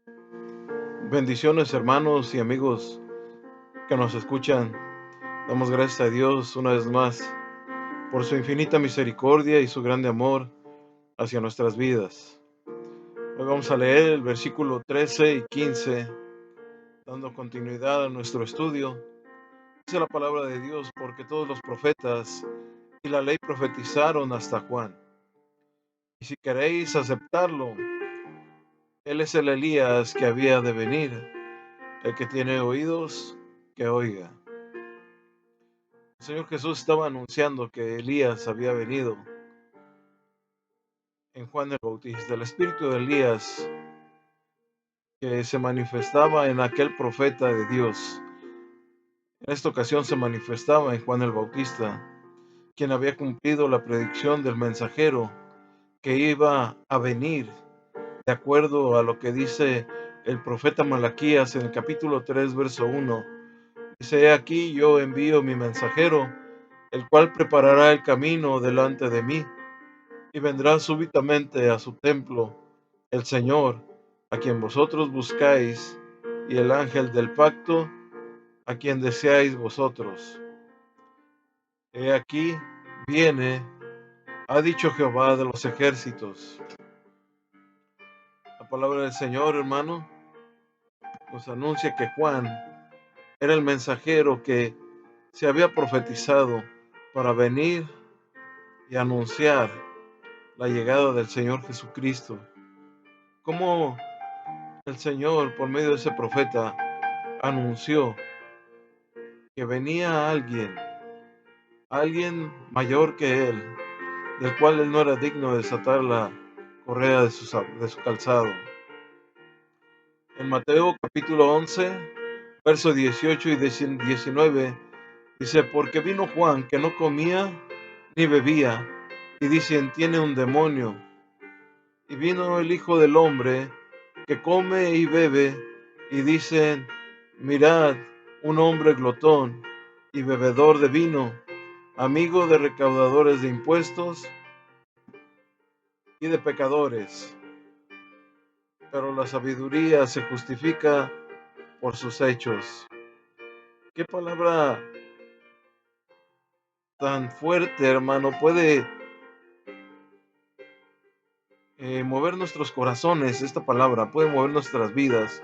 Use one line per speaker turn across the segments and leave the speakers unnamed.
Bendiciones, hermanos y amigos que nos escuchan. Damos gracias a Dios una vez más por su infinita misericordia y su grande amor hacia nuestras vidas. Hoy vamos a leer el versículo 13 y 15, dando continuidad a nuestro estudio. Dice la palabra de Dios: porque todos los profetas y la ley profetizaron hasta Juan. Y si queréis aceptarlo, él es el Elías que había de venir. El que tiene oídos, que oiga. El Señor Jesús estaba anunciando que Elías había venido en Juan el Bautista. El espíritu de Elías que se manifestaba en aquel profeta de Dios, en esta ocasión se manifestaba en Juan el Bautista, quien había cumplido la predicción del mensajero que iba a venir, de acuerdo a lo que dice el profeta Malaquías en el capítulo 3, verso 1. Dice: "He aquí yo envío mi mensajero, el cual preparará el camino delante de mí, y vendrá súbitamente a su templo el Señor, a quien vosotros buscáis, y el ángel del pacto, a quien deseáis vosotros. He aquí viene, ha dicho Jehová de los ejércitos". La palabra del Señor, hermano, nos anuncia que Juan era el mensajero que se había profetizado para venir y anunciar la llegada del Señor Jesucristo. Como el Señor, por medio de ese profeta, anunció que venía alguien mayor que él, del cual él no era digno de desatar la correa de su calzado. En Mateo capítulo 11, verso 18 y 19, dice: porque vino Juan, que no comía ni bebía, y dicen: tiene un demonio. Y vino el Hijo del Hombre, que come y bebe, y dicen: mirad, un hombre glotón y bebedor de vino, amigo de recaudadores de impuestos y de pecadores. Pero la sabiduría se justifica por sus hechos. Qué palabra tan fuerte, hermano, puede mover nuestros corazones. Esta palabra puede mover nuestras vidas.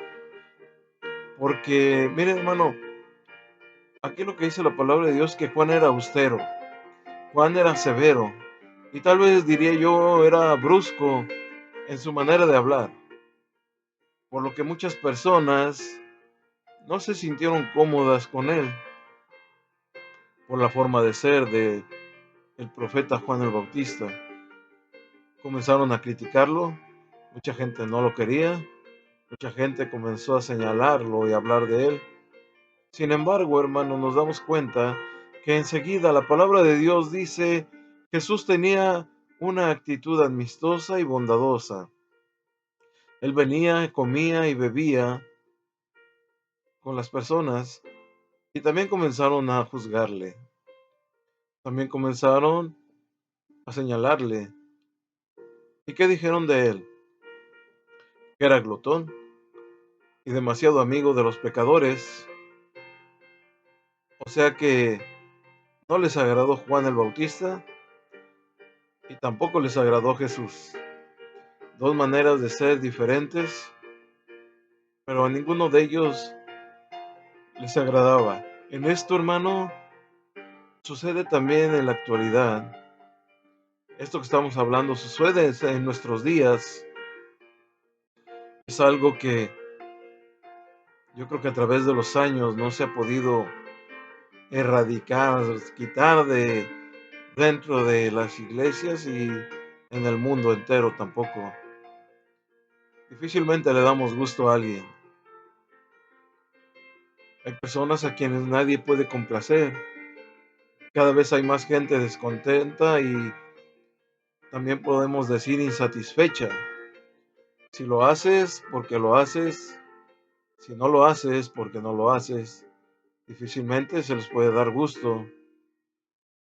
Porque, mire, hermano, aquí lo que dice la palabra de Dios, que Juan era austero, Juan era severo, y tal vez diría yo era brusco en su manera de hablar, por lo que muchas personas no se sintieron cómodas con él, por la forma de ser de el profeta Juan el Bautista. Comenzaron a criticarlo, mucha gente no lo quería, mucha gente comenzó a señalarlo y hablar de él. Sin embargo, hermano, nos damos cuenta que enseguida la palabra de Dios dice: Jesús tenía una actitud amistosa y bondadosa. Él venía, comía y bebía con las personas, y también comenzaron a juzgarle. También comenzaron a señalarle. ¿Y qué dijeron de él? Que era glotón y demasiado amigo de los pecadores. O sea que no les agradó Juan el Bautista y tampoco les agradó Jesús. Dos maneras de ser diferentes, pero a ninguno de ellos les agradaba. En esto, hermano, sucede también en la actualidad. Esto que estamos hablando sucede en nuestros días. Es algo que yo creo que a través de los años no se ha podido erradicar, quitar de dentro de las iglesias, y en el mundo entero tampoco. Difícilmente le damos gusto a alguien. Hay personas a quienes nadie puede complacer. Cada vez hay más gente descontenta y también podemos decir insatisfecha. Si lo haces, porque lo haces. Si no lo haces, porque no lo haces. Difícilmente se les puede dar gusto.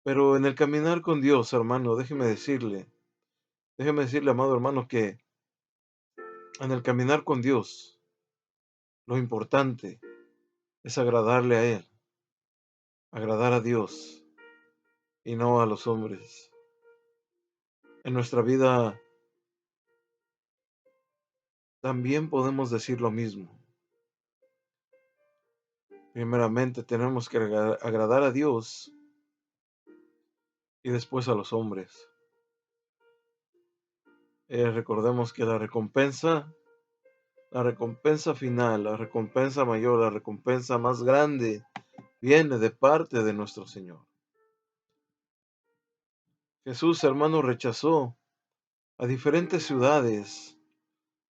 Pero en el caminar con Dios, hermano, déjeme decirle, amado hermano, que en el caminar con Dios Lo importante es agradarle a Él, agradar a Dios y no a los hombres. En nuestra vida también podemos decir lo mismo. Primeramente tenemos que agradar a Dios y después a los hombres. Recordemos que la recompensa final, la recompensa mayor, la recompensa más grande viene de parte de nuestro Señor. Jesús, hermano, rechazó a diferentes ciudades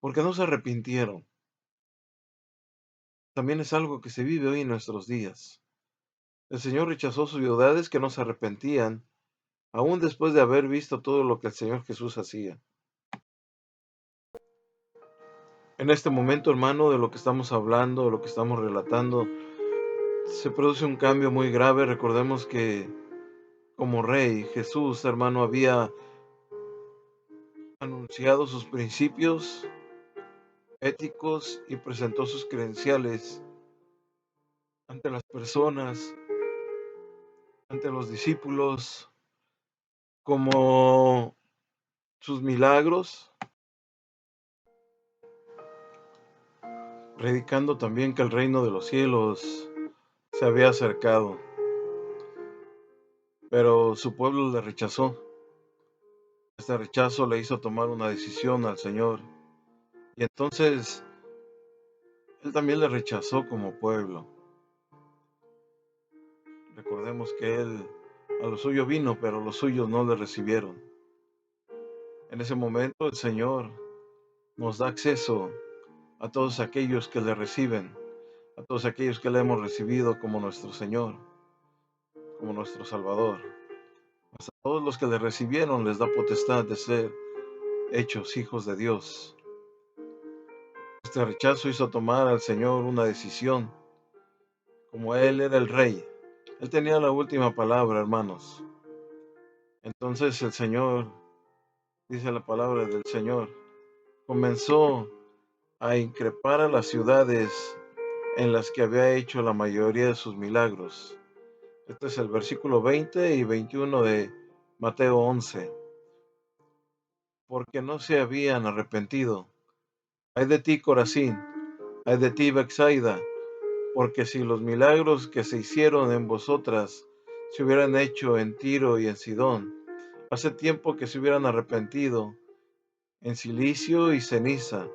porque no se arrepintieron. También es algo que se vive hoy en nuestros días. El Señor rechazó ciudades que no se arrepentían, aún después de haber visto todo lo que el Señor Jesús hacía. En este momento, hermano, de lo que estamos hablando, de lo que estamos relatando, se produce un cambio muy grave. Recordemos que como rey, Jesús, hermano, había anunciado sus principios éticos y presentó sus credenciales ante las personas, ante los discípulos, como sus milagros, predicando también que el reino de los cielos se había acercado, pero su pueblo le rechazó. Este rechazo le hizo tomar una decisión al Señor y entonces Él también le rechazó como pueblo. Recordemos que Él a lo suyo vino, pero los suyos no le recibieron. En ese momento el Señor nos da acceso a todos aquellos que le reciben, a todos aquellos que le hemos recibido como nuestro Señor, como nuestro Salvador. Hasta todos los que le recibieron les da potestad de ser hechos hijos de Dios. Este rechazo hizo tomar al Señor una decisión. Como Él era el Rey, Él tenía la última palabra, hermanos. Entonces el Señor, dice la palabra del Señor, comenzó a increpar a las ciudades en las que había hecho la mayoría de sus milagros. Este es el versículo 20 y 21 de Mateo 11. Porque no se habían arrepentido. Ay de ti, Corazín, ay de ti, Bethsaida, porque si los milagros que se hicieron en vosotras se hubieran hecho en Tiro y en Sidón, hace tiempo que se hubieran arrepentido en cilicio y ceniza.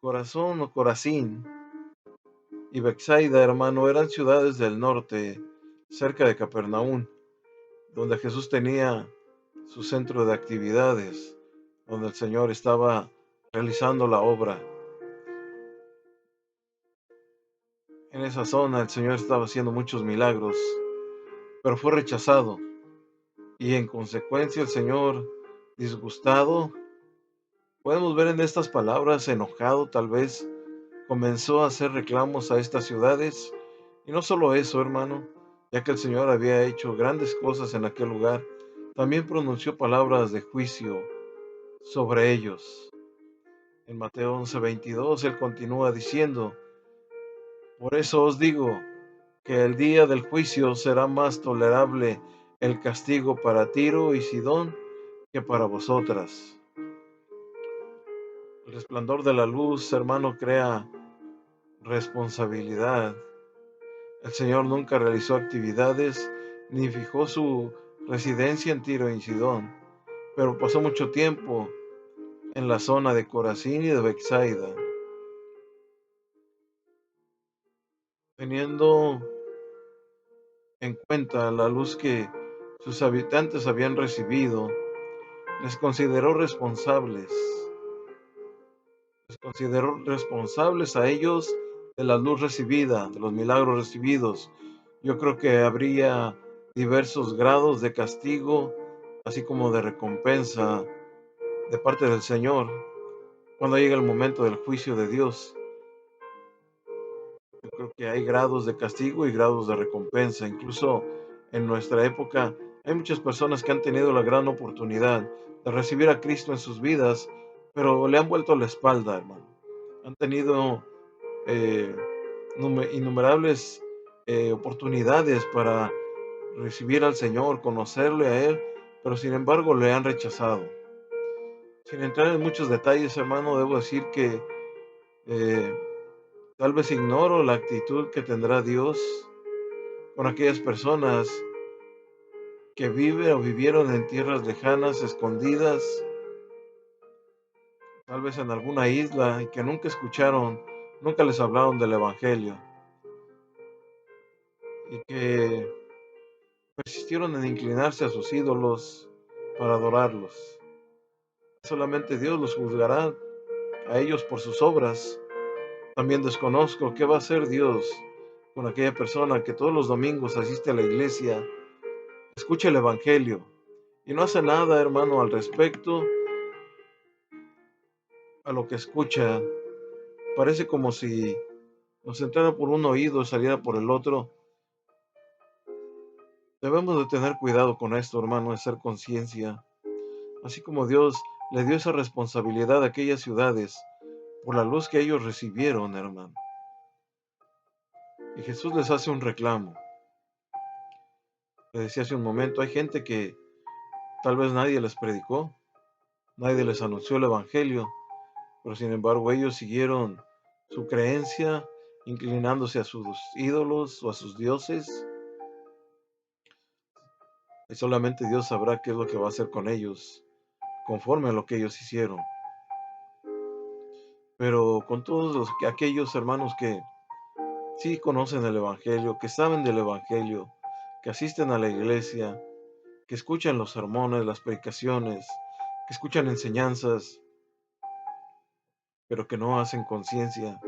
Corazón o Corazín y Bethsaida, hermano, eran ciudades del norte, cerca de Capernaum, donde Jesús tenía su centro de actividades, donde el Señor estaba realizando la obra. En esa zona el Señor estaba haciendo muchos milagros, pero fue rechazado. Y en consecuencia el Señor, disgustado, podemos ver en estas palabras, enojado tal vez, comenzó a hacer reclamos a estas ciudades. Y no solo eso, hermano, ya que el Señor había hecho grandes cosas en aquel lugar, también pronunció palabras de juicio sobre ellos. En Mateo 11:22 Él continúa diciendo, por eso os digo que el día del juicio será más tolerable el castigo para Tiro y Sidón que para vosotras. El resplandor de la luz, hermano, crea responsabilidad. El Señor nunca realizó actividades ni fijó su residencia en Tiro y Sidón, pero pasó mucho tiempo en la zona de Corazín y de Bethsaida, teniendo en cuenta la luz que sus habitantes habían recibido, les consideró responsables, a ellos de la luz recibida, de los milagros recibidos. Yo creo que habría diversos grados de castigo, así como de recompensa de parte del Señor cuando llega el momento del juicio de Dios. Yo creo que hay grados de castigo y grados de recompensa. Incluso en nuestra época hay muchas personas que han tenido la gran oportunidad de recibir a Cristo en sus vidas, pero le han vuelto la espalda, hermano. Han tenido eh, innumerables oportunidades para recibir al Señor, conocerle a Él, pero sin embargo le han rechazado. Sin entrar en muchos detalles, hermano, debo decir que eh, tal vez ignoro la actitud que tendrá Dios con aquellas personas que viven o vivieron en tierras lejanas, escondidas, tal vez en alguna isla, y que nunca escucharon, nunca les hablaron del Evangelio, y que persistieron en inclinarse a sus ídolos para adorarlos. Solamente Dios los juzgará a ellos por sus obras. También desconozco qué va a hacer Dios con aquella persona que todos los domingos asiste a la iglesia, escucha el Evangelio y no hace nada, hermano, al respecto a lo que escucha. Parece como si nos entrara por un oído y saliera por el otro. Debemos de tener cuidado con esto, hermano, de hacer conciencia. Así como Dios le dio esa responsabilidad a aquellas ciudades por la luz que ellos recibieron, hermano. Y Jesús les hace un reclamo. Le decía hace un momento, hay gente que tal vez nadie les predicó, nadie les anunció el Evangelio, pero sin embargo ellos siguieron su creencia, inclinándose a sus ídolos o a sus dioses, y solamente Dios sabrá qué es lo que va a hacer con ellos, conforme a lo que ellos hicieron. Pero con todos aquellos hermanos que sí conocen el Evangelio, que saben del Evangelio, que asisten a la iglesia, que escuchan los sermones, las predicaciones, que escuchan enseñanzas, pero que no hacen conciencia,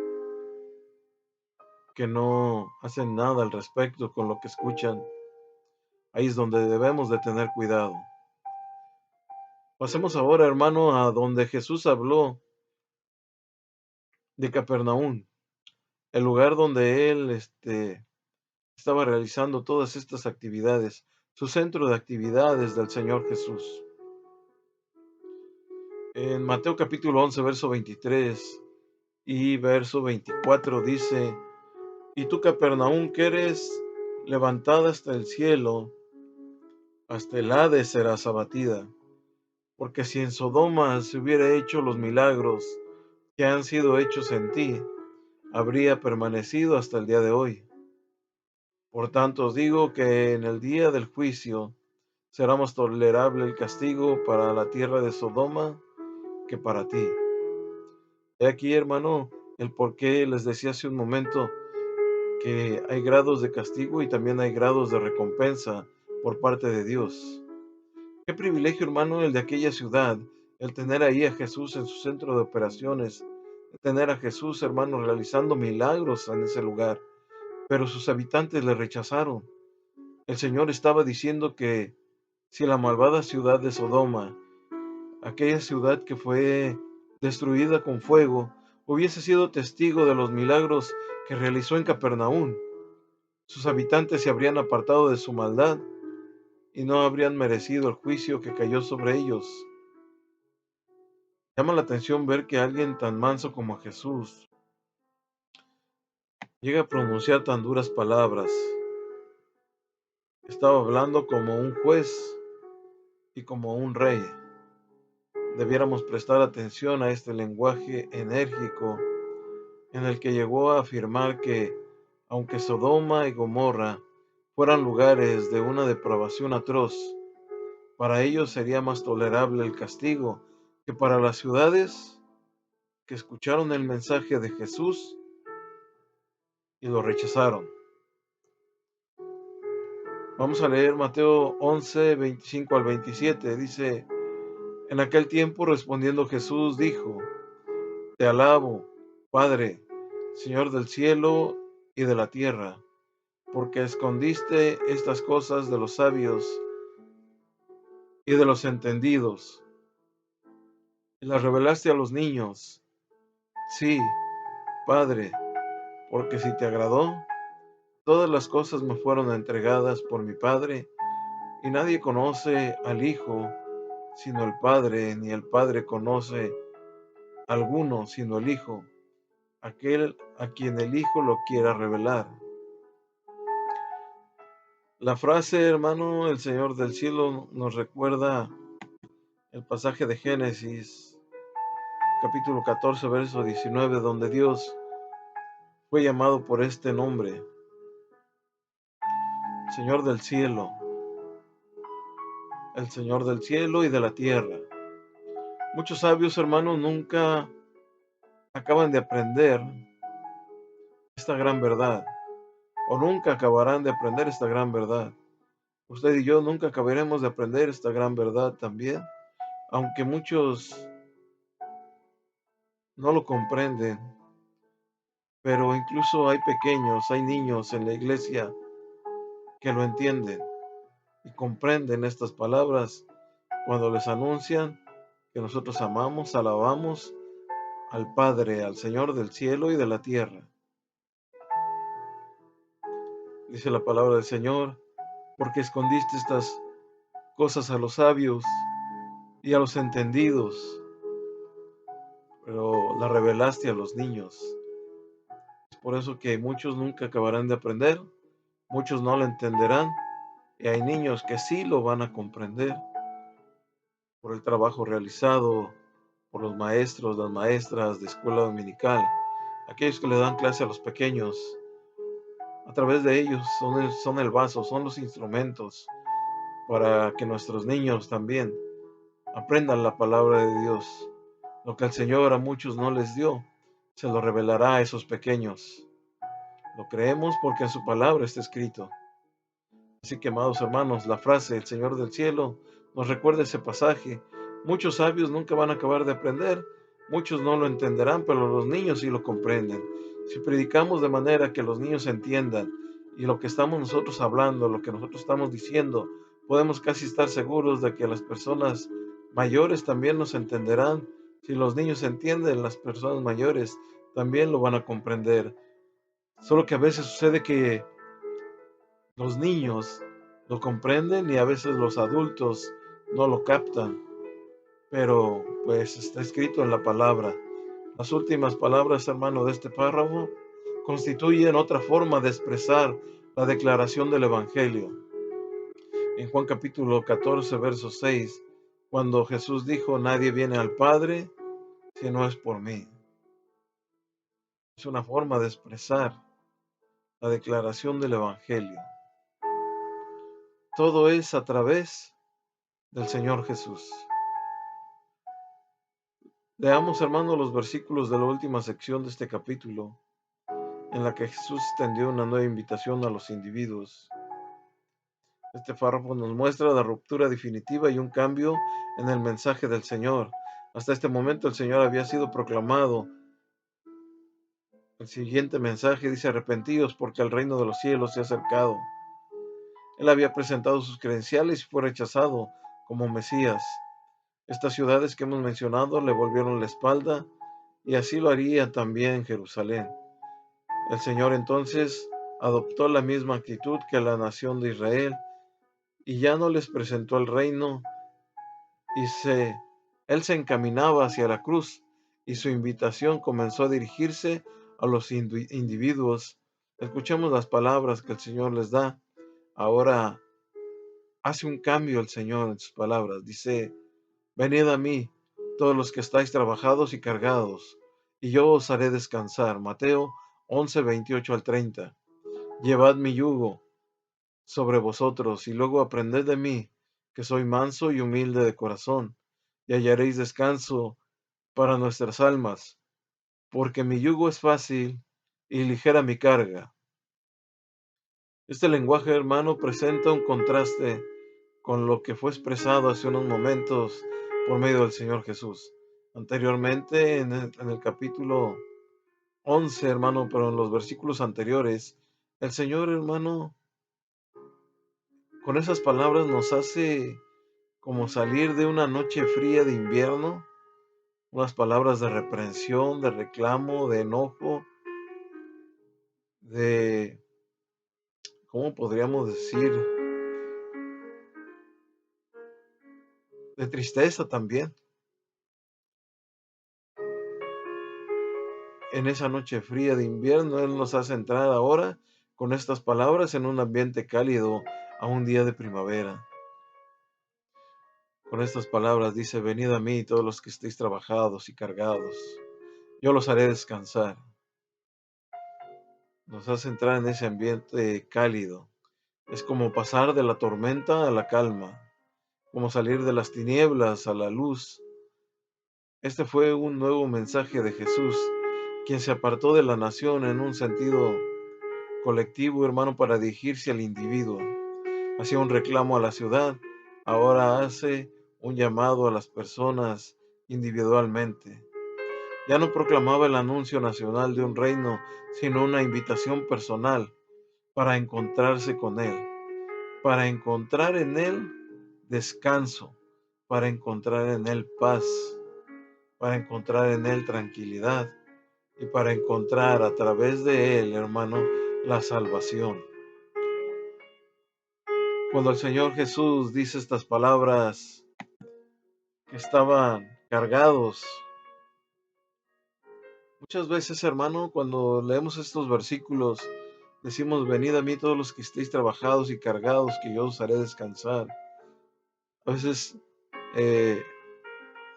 que no hacen nada al respecto con lo que escuchan. Ahí es donde debemos de tener cuidado. Pasemos ahora, hermano, a donde Jesús habló de Capernaum, el lugar donde él estaba realizando todas estas actividades, su centro de actividades del Señor Jesús. En Mateo capítulo 11, verso 23 y verso 24 dice: Y tú, Capernaum, que eres levantada hasta el cielo, hasta el Hades serás abatida. Porque si en Sodoma se hubiera hecho los milagros que han sido hechos en ti, habría permanecido hasta el día de hoy. Por tanto os digo que en el día del juicio será más tolerable el castigo para la tierra de Sodoma que para ti. He aquí, hermano, el por qué les decía hace un momento que hay grados de castigo y también hay grados de recompensa por parte de Dios. Qué privilegio, hermano, el de aquella ciudad, el tener ahí a Jesús en su centro de operaciones, el tener a Jesús, hermano, realizando milagros en ese lugar, pero sus habitantes le rechazaron. El Señor estaba diciendo que si la malvada ciudad de Sodoma, aquella ciudad que fue destruida con fuego, hubiese sido testigo de los milagros que realizó en Capernaum, sus habitantes se habrían apartado de su maldad y no habrían merecido el juicio que cayó sobre ellos. Llama la atención ver que alguien tan manso como Jesús llega a pronunciar tan duras palabras. Estaba hablando como un juez y como un rey. Debiéramos prestar atención a este lenguaje enérgico en el que llegó a afirmar que, aunque Sodoma y Gomorra fueran lugares de una depravación atroz, para ellos sería más tolerable el castigo que para las ciudades que escucharon el mensaje de Jesús y lo rechazaron. Vamos a leer Mateo 11, 25 al 27. Dice: En aquel tiempo respondiendo Jesús dijo: Te alabo, Padre, Señor del cielo y de la tierra, porque escondiste estas cosas de los sabios y de los entendidos, y las revelaste a los niños. Sí, Padre, porque si te agradó, todas las cosas me fueron entregadas por mi Padre, y nadie conoce al Hijo sino el Padre, ni el Padre conoce a alguno sino el Hijo, aquel a quien el Hijo lo quiera revelar. La frase, hermano, el Señor del cielo nos recuerda el pasaje de Génesis, capítulo 14, verso 19, donde Dios fue llamado por este nombre, Señor del cielo, el Señor del cielo y de la tierra. Muchos sabios, hermanos, nunca acaban de aprender esta gran verdad, o nunca acabarán de aprender esta gran verdad. Usted y yo nunca acabaremos de aprender esta gran verdad también, aunque muchos no lo comprenden, pero incluso hay pequeños, hay niños en la iglesia que lo entienden y comprenden estas palabras cuando les anuncian que nosotros amamos, alabamos al Padre, al Señor del cielo y de la tierra. Dice la palabra del Señor, porque escondiste estas cosas a los sabios y a los entendidos, pero las revelaste a los niños. Es por eso que muchos nunca acabarán de aprender, muchos no lo entenderán, y hay niños que sí lo van a comprender por el trabajo realizado por los maestros, las maestras de escuela dominical, aquellos que le dan clase a los pequeños. A través de ellos son el vaso, son los instrumentos para que nuestros niños también aprendan la palabra de Dios. Lo que el Señor a muchos no les dio, se lo revelará a esos pequeños. Lo creemos porque en su palabra está escrito. Así que, amados hermanos, la frase "el Señor del cielo" nos recuerda ese pasaje. Muchos sabios nunca van a acabar de aprender, muchos no lo entenderán, pero los niños sí lo comprenden. Si predicamos de manera que los niños entiendan y lo que estamos nosotros hablando, lo que nosotros estamos diciendo, podemos casi estar seguros de que las personas mayores también nos entenderán. Si los niños entienden, las personas mayores también lo van a comprender. Solo que a veces sucede que los niños lo comprenden y a veces los adultos no lo captan, pero pues está escrito en la palabra. Las últimas palabras, hermano, de este párrafo constituyen otra forma de expresar la declaración del Evangelio. En Juan capítulo 14, verso 6, cuando Jesús dijo, nadie viene al Padre si no es por mí. Es una forma de expresar la declaración del Evangelio. Todo es a través del Señor Jesús. Leamos, hermanos, los versículos de la última sección de este capítulo, en la que Jesús extendió una nueva invitación a los individuos. Este párrafo nos muestra la ruptura definitiva y un cambio en el mensaje del Señor. Hasta este momento el Señor había sido proclamado. El siguiente mensaje dice, arrepentíos porque el reino de los cielos se ha acercado. Él había presentado sus credenciales y fue rechazado como Mesías. Estas ciudades que hemos mencionado le volvieron la espalda y así lo haría también Jerusalén. El Señor entonces adoptó la misma actitud que la nación de Israel y ya no les presentó el reino él se encaminaba hacia la cruz y su invitación comenzó a dirigirse a los individuos. Escuchemos las palabras que el Señor les da. Ahora hace un cambio el Señor en sus palabras. Dice, venid a mí, todos los que estáis trabajados y cargados, y yo os haré descansar. Mateo 11, 28 al 30. Llevad mi yugo sobre vosotros y luego aprended de mí, que soy manso y humilde de corazón, y hallaréis descanso para nuestras almas, porque mi yugo es fácil y ligera mi carga. Este lenguaje, hermano, presenta un contraste con lo que fue expresado hace unos momentos por medio del Señor Jesús. Anteriormente, en el capítulo 11, hermano, pero en los versículos anteriores, el Señor, hermano, con esas palabras nos hace como salir de una noche fría de invierno, unas palabras de reprensión, de reclamo, de enojo, de, ¿cómo podríamos decir? De tristeza también. en esa noche fría de invierno, Él nos hace entrar ahora con estas palabras en un ambiente cálido a un día de primavera. Con estas palabras dice, venid a mí todos los que estéis trabajados y cargados, yo los haré descansar. Nos hace entrar en ese ambiente cálido. Es como pasar de la tormenta a la calma, como salir de las tinieblas a la luz. Este fue un nuevo mensaje de Jesús, quien se apartó de la nación en un sentido colectivo, hermano, para dirigirse al individuo. Hacía un reclamo a la ciudad, ahora hace un llamado a las personas individualmente. Ya no proclamaba el anuncio nacional de un reino, sino una invitación personal para encontrarse con Él, para encontrar en Él descanso, para encontrar en Él paz, para encontrar en Él tranquilidad y para encontrar a través de Él, hermano, la salvación. Cuando el Señor Jesús dice estas palabras que estaban cargados, muchas veces, hermano, cuando leemos estos versículos, decimos, venid a mí todos los que estéis trabajados y cargados, que yo os haré descansar. A veces eh,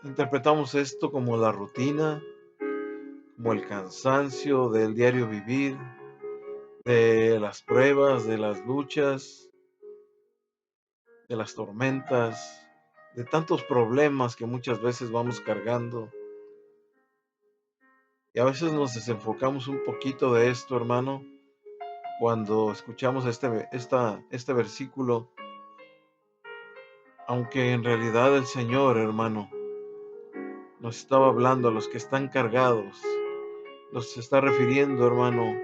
interpretamos esto como la rutina, como el cansancio del diario vivir, de las pruebas, de las luchas, de las tormentas, de tantos problemas que muchas veces vamos cargando. Y a veces nos desenfocamos un poquito de esto, hermano, cuando escuchamos este versículo, aunque en realidad el Señor, hermano, nos estaba hablando a los que están cargados, nos está refiriendo, hermano,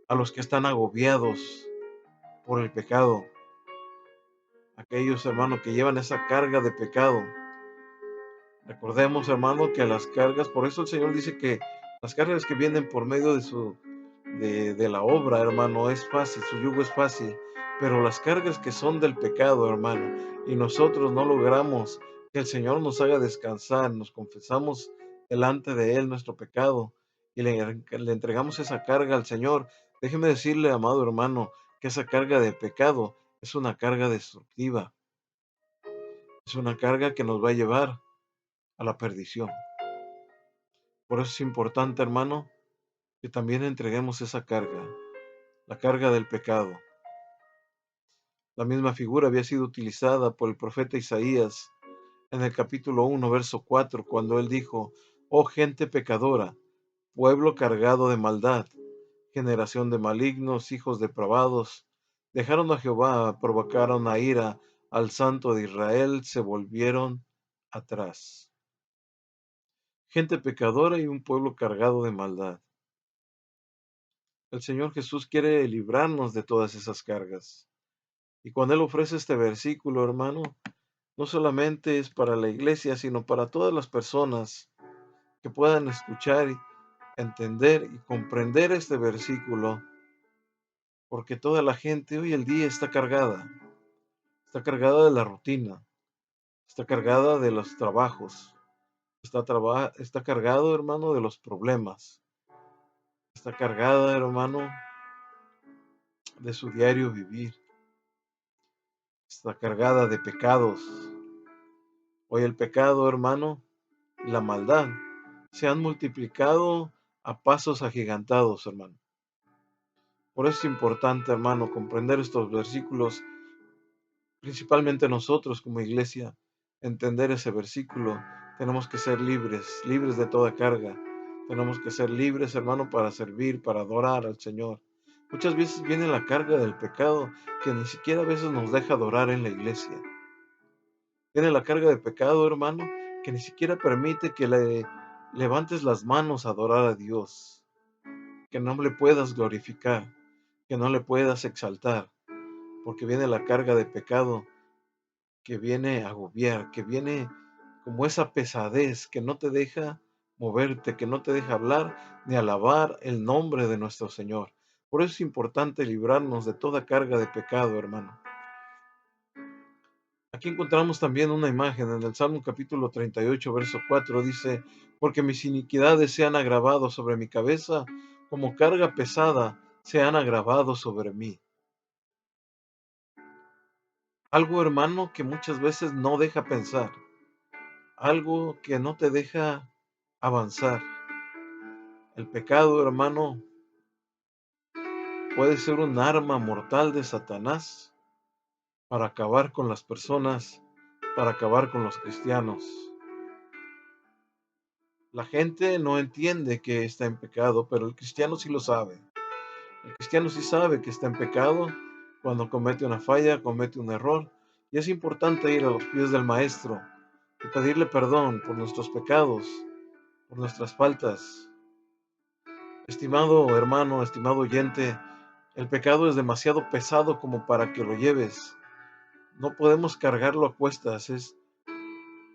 a los que están agobiados por el pecado, aquellos, hermano, que llevan esa carga de pecado. Recordemos, hermano, que las cargas, por eso el Señor dice que las cargas que vienen por medio de la obra, hermano, es fácil, su yugo es fácil, pero las cargas que son del pecado, hermano, y nosotros no logramos que el Señor nos haga descansar, nos confesamos delante de Él nuestro pecado y le entregamos esa carga al Señor. Déjeme decirle, amado hermano, que esa carga de pecado es una carga destructiva, es una carga que nos va a llevar a la perdición. Por eso es importante, hermano, que también entreguemos esa carga, la carga del pecado. La misma figura había sido utilizada por el profeta Isaías en el capítulo 1, verso 4, cuando él dijo, oh gente pecadora, pueblo cargado de maldad, generación de malignos, hijos depravados, dejaron a Jehová, provocaron a ira al Santo de Israel, se volvieron atrás. Gente pecadora y un pueblo cargado de maldad. El Señor Jesús quiere librarnos de todas esas cargas. Y cuando Él ofrece este versículo, hermano, no solamente es para la iglesia, sino para todas las personas que puedan escuchar, entender y comprender este versículo, porque toda la gente hoy el día está cargada de la rutina, está cargada de los trabajos, está cargado, hermano, de los problemas, está cargada, hermano, de su diario vivir, está cargada de pecados. Hoy el pecado, hermano, y la maldad se han multiplicado a pasos agigantados, hermano. Por eso es importante, hermano, comprender estos versículos, principalmente nosotros como iglesia, entender ese versículo. Tenemos que ser libres, libres de toda carga. Tenemos que ser libres, hermano, para servir, para adorar al Señor. Muchas veces viene la carga del pecado que ni siquiera a veces nos deja adorar en la iglesia. Viene la carga de pecado, hermano, que ni siquiera permite que le levantes las manos a adorar a Dios, que no le puedas glorificar, que no le puedas exaltar, porque viene la carga de pecado que viene a agobiar, que viene como esa pesadez que no te deja moverte, que no te deja hablar ni alabar el nombre de nuestro Señor. Por eso es importante librarnos de toda carga de pecado, hermano. Aquí encontramos también una imagen en el Salmo capítulo 38, verso 4, dice, porque mis iniquidades se han agravado sobre mi cabeza, como carga pesada se han agravado sobre mí. Algo, hermano, que muchas veces no deja pensar, algo que no te deja avanzar. El pecado, hermano, puede ser un arma mortal de Satanás para acabar con las personas, para acabar con los cristianos. La gente no entiende que está en pecado, pero el cristiano sí lo sabe. El cristiano sí sabe que está en pecado cuando comete una falla, comete un error. Y es importante ir a los pies del Maestro y pedirle perdón por nuestros pecados, por nuestras faltas. Estimado hermano, estimado oyente, el pecado es demasiado pesado como para que lo lleves. No podemos cargarlo a cuestas. Es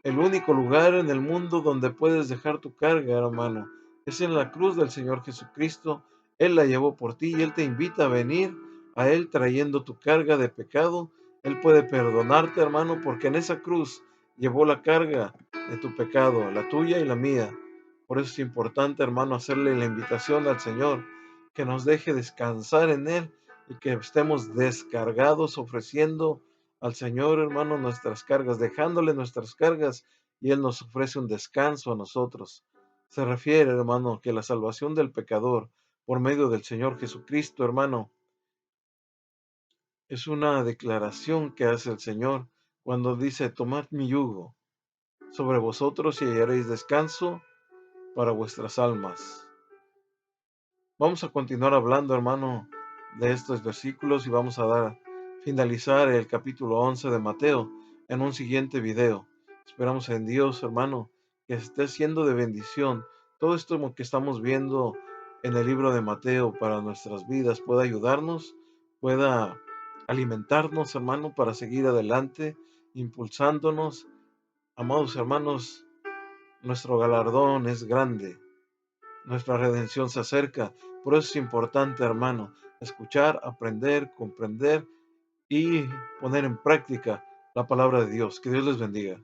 el único lugar en el mundo donde puedes dejar tu carga, hermano, es en la cruz del Señor Jesucristo. Él la llevó por ti y Él te invita a venir a Él trayendo tu carga de pecado. Él puede perdonarte, hermano, porque en esa cruz llevó la carga de tu pecado, la tuya y la mía. Por eso es importante, hermano, hacerle la invitación al Señor, que nos deje descansar en Él y que estemos descargados ofreciendo al Señor, hermano, nuestras cargas, dejándole nuestras cargas y Él nos ofrece un descanso a nosotros. Se refiere, hermano, que la salvación del pecador por medio del Señor Jesucristo, hermano, es una declaración que hace el Señor cuando dice, tomad mi yugo sobre vosotros y hallaréis descanso para vuestras almas. Vamos a continuar hablando, hermano, de estos versículos y vamos a finalizar el capítulo 11 de Mateo en un siguiente video. Esperamos en Dios, hermano, que esté siendo de bendición. Todo esto que estamos viendo en el libro de Mateo para nuestras vidas pueda ayudarnos, pueda alimentarnos, hermano, para seguir adelante, impulsándonos. Amados hermanos, nuestro galardón es grande. Nuestra redención se acerca. Por eso es importante, hermano, escuchar, aprender, comprender y poner en práctica la palabra de Dios. Que Dios les bendiga.